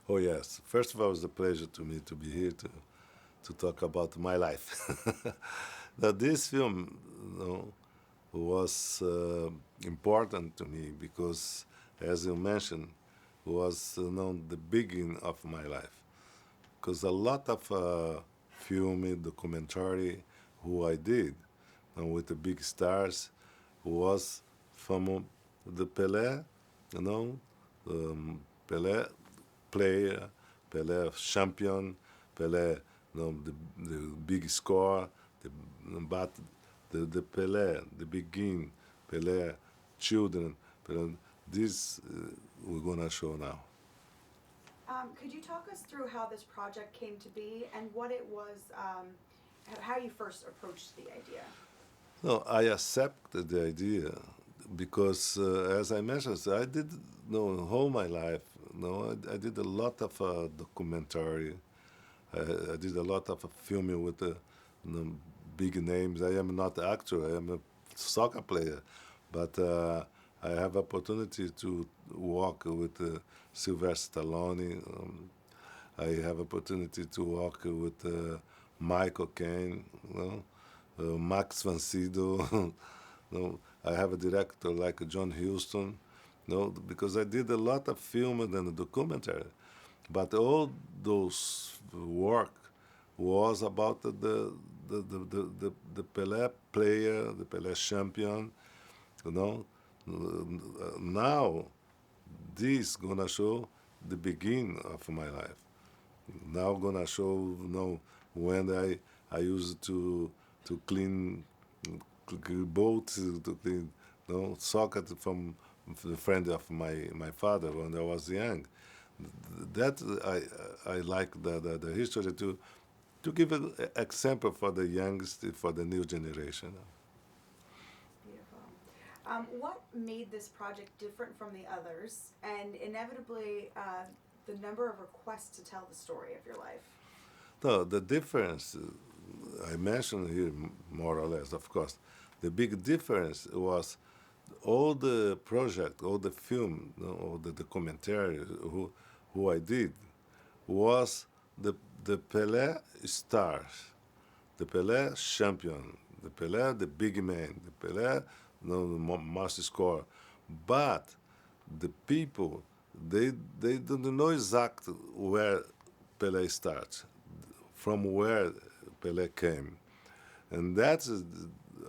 Oh yes. First of all, it's a pleasure to me to be here to talk about my life. Now, this film, was important to me because, as you mentioned, was the beginning of my life. Because a lot of film, documentary, who I did, with the big stars, was from the Pelé, you know, Pelé player, Pelé champion, Pelé, the big score, the, but the Pelé, the begin, Pelé children, Pelé, this we're gonna show now. Could you talk us through how this project came to be and what it was, how you first approached the idea? No, I accepted the idea because, as I mentioned, so I did all my life. I did a lot of documentary. I did a lot of filming with you know, big names. I am not an actor. I am a soccer player, but I have opportunity to work with Sylvester Stallone. I have opportunity to work with Michael Caine. Max van Sydow. I have a director like John Huston. Because I did a lot of film and documentary, but all those work was about the Pelé player, the Pelé champion. You know, Now this gonna show the beginning of my life. Now gonna show when I used to clean boats to clean socket from the friend of my father when I was young. That I like the history to give an example for the youngest for the new generation. Beautiful. What made this project different from the others and inevitably the number of requests to tell the story of your life? No, the difference I mentioned here more or less, of course. The big difference was all the project, all the film, all the documentary who I did was the Pelé stars, the Pelé champion, the Pelé the big man, the Pelé the master score, but the people they don't know exactly where Pelé starts, from where Pelé came, and that's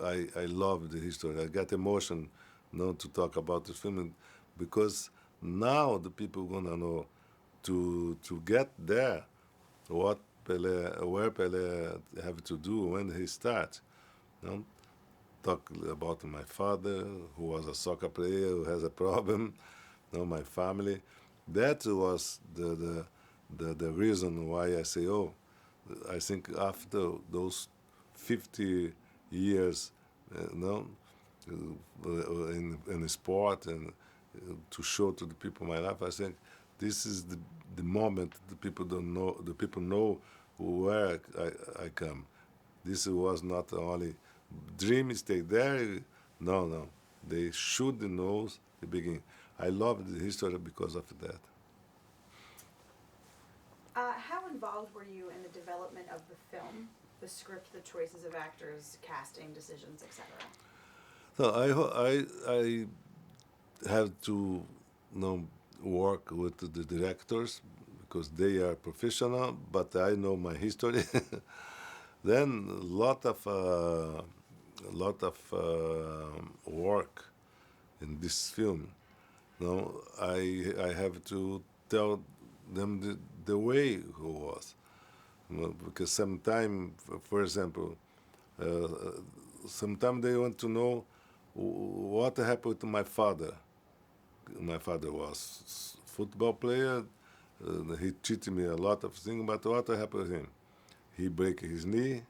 I love the history. I get emotion, to talk about the film because now the people gonna know to get there what Pelé, where Pelé have to do when he start. You know? Talk about my father who was a soccer player who has a problem. My family. That was the reason why I say, oh, I think after those 50 years, in sport and to show to the people my life, I think this is the moment the people don't know. The people know where I come. This was not only dream stay there. No, no, they should know the beginning. I love the history because of that. How involved were you in the development of the film, the script, the choices of actors, casting decisions, etc.? So I have to work with the directors because they are professional, but I know my history. Then work in this film. I have to tell them the way who was. Because sometimes, for example, uh, sometimes they want to know what happened to my father. My father was football player. He cheated me a lot of things, but what happened to him? He break his knee.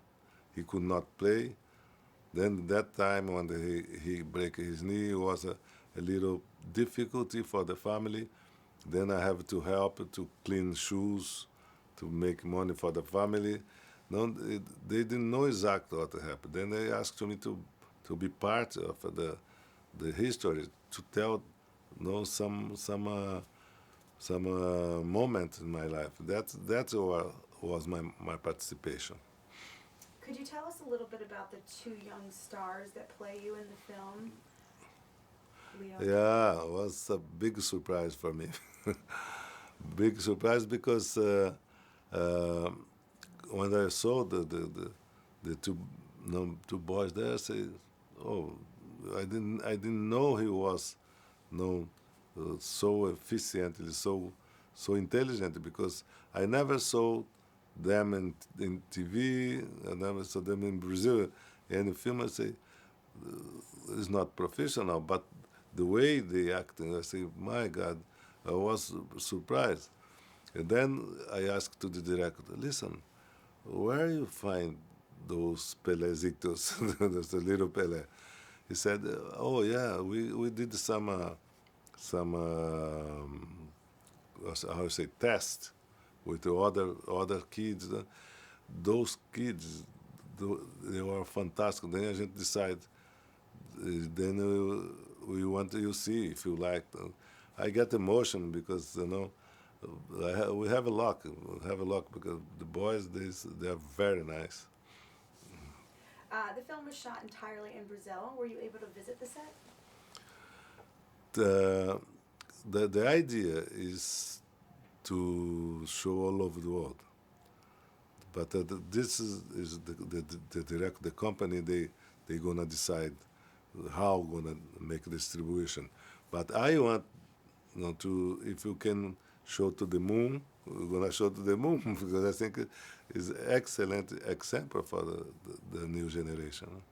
He could not play. Then that time when he break his knee was a little difficulty for the family. Then I have to help to clean shoes, to make money for the family. No, they didn't know exactly what happened. Then they asked me to be part of the history, to tell some moment in my life. That's what was my participation. Could you tell us a little bit about the two young stars that play you in the film, Leo? Yeah, it was a big surprise for me. Big surprise because uh, when I saw the two two boys there, I say, oh, I didn't know he was no so efficiently, so intelligent because I never saw them in TV. I never saw them in Brazil. And the film, I say, is not professional, but the way they acting, I say, my God, I was surprised. And then I asked to the director, listen, where you find those Pelecitos, those little Pelé? He said, oh yeah, we did some how you say test with the other kids. Those kids, they were fantastic. Then a gente decide, then we want you see if you like. I get emotion because we have a luck. We have a luck because the boys they are very nice. The film was shot entirely in Brazil. Were you able to visit the set? The the idea is to show all over the world. But this is the direct the company they gonna decide how gonna make distribution. But I want to if you can show to the moon, we're gonna show to the moon because I think it is excellent example for the new generation.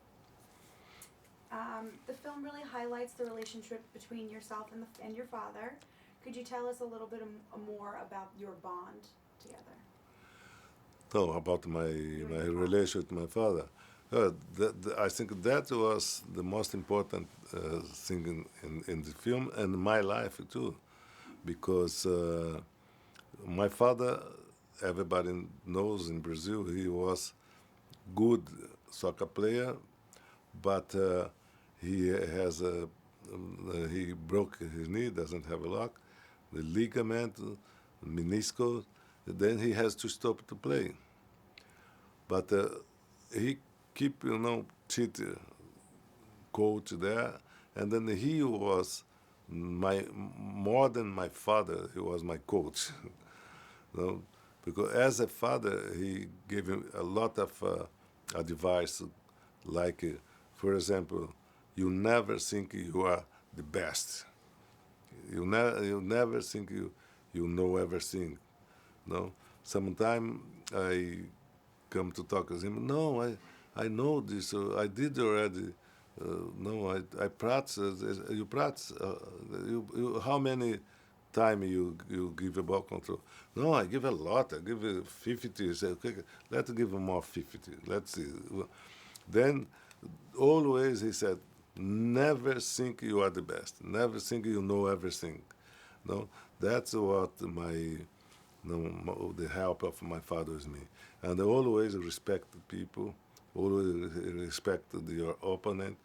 The film really highlights the relationship between yourself and your father. Could you tell us a little bit more about your bond together? No, about my You and my your father. relation with my father. I think that was the most important thing in the film and my life too, because my father, everybody knows in Brazil, he was good soccer player, but he broke his knee, doesn't have a lock, the ligament, meniscus. Then he has to stop to play. But he keep cheat coach there, and then he was my more than my father. He was my coach, you know, because as a father he gave him a lot of advice, like for example, you never think you are the best. You never think you know everything. No, sometimes I come to talk with him. No, I know this. I did already. No, I practice. You practice. How many time you give a ball control? No, I give a lot. I give 50. Say, okay, let's give him more 50. Let's see. Then always he said, never think you are the best. Never think you know everything. No, that's what the help of my father is me. And I always respect the people, always respect your opponent.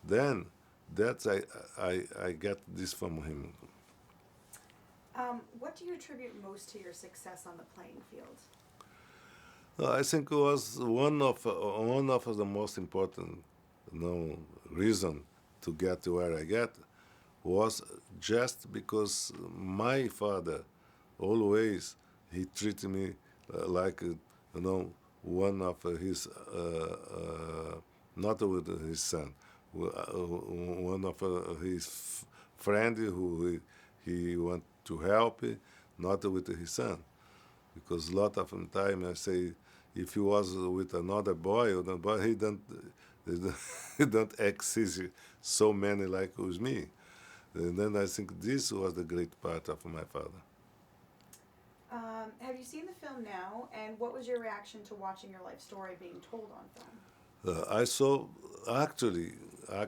Then that's I get this from him. What do you attribute most to your success on the playing field? I think it was one of the most important, reason to get to where I get was just because my father always he treated me like one of his not with his son, one of his friend who he want to help, not with his son, because a lot of the time I say if he was with another boy or the boy he don't he don't exist so many like with me. And then I think this was the great part of my father. Have you seen the film now, and what was your reaction to watching your life story being told on film? I saw actually I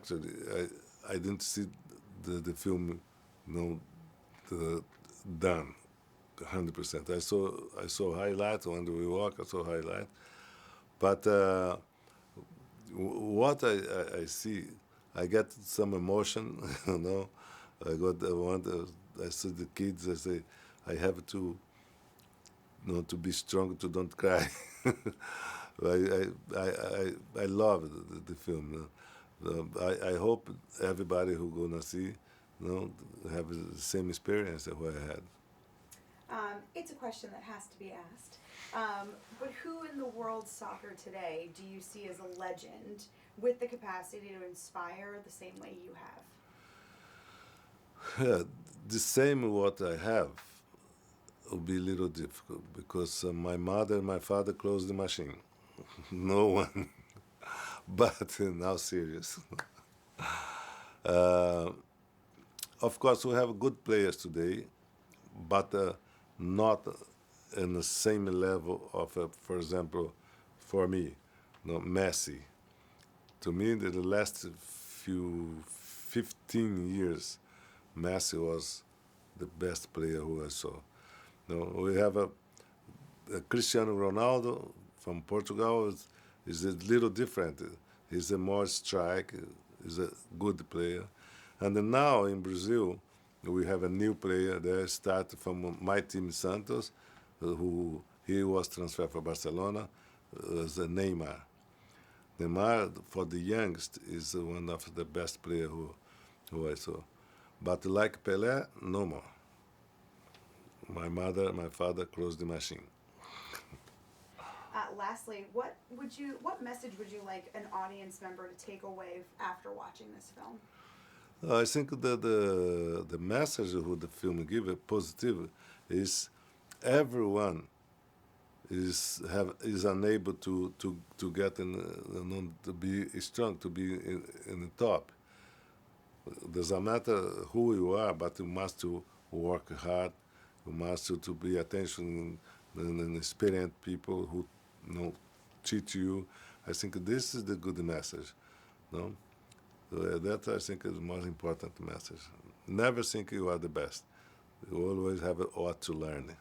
didn't see the film, you know, the, done 100%. I saw highlights when we walk. I saw highlight, but what I see, I get some emotion. I got I want I see the kids. I say, I have to, to be strong to don't cry. I love the film. I hope everybody who gonna see, have the same experience that what I had. It's a question that has to be asked. But who in the world soccer today do you see as a legend with the capacity to inspire the same way you have? Yeah, the same what I have will be a little difficult because my mother and my father closed the machine. No one. But now serious. uh, of course, we have good players today, but not in the same level of, for example, for me, Messi. To me, the last few 15 years, Messi was the best player who I saw. We have a Cristiano Ronaldo from Portugal is a little different. He's a more strike. He's a good player. And then now in Brazil, we have a new player there, started from my team Santos, who he was transferred for Barcelona, as a Neymar. Neymar, for the youngest, is one of the best players who I saw. But like Pelé, no more. My mother, my father closed the machine. Lastly, what message would you like an audience member to take away after watching this film? I think that the message who the film give a positive is everyone is unable to get in, to be strong, to be in the top. Doesn't matter who you are, but you must to work hard. You must to be attention and experienced people who teach you. I think this is the good message. No, so that I think is the most important message. Never think you are the best. You always have a lot to learn.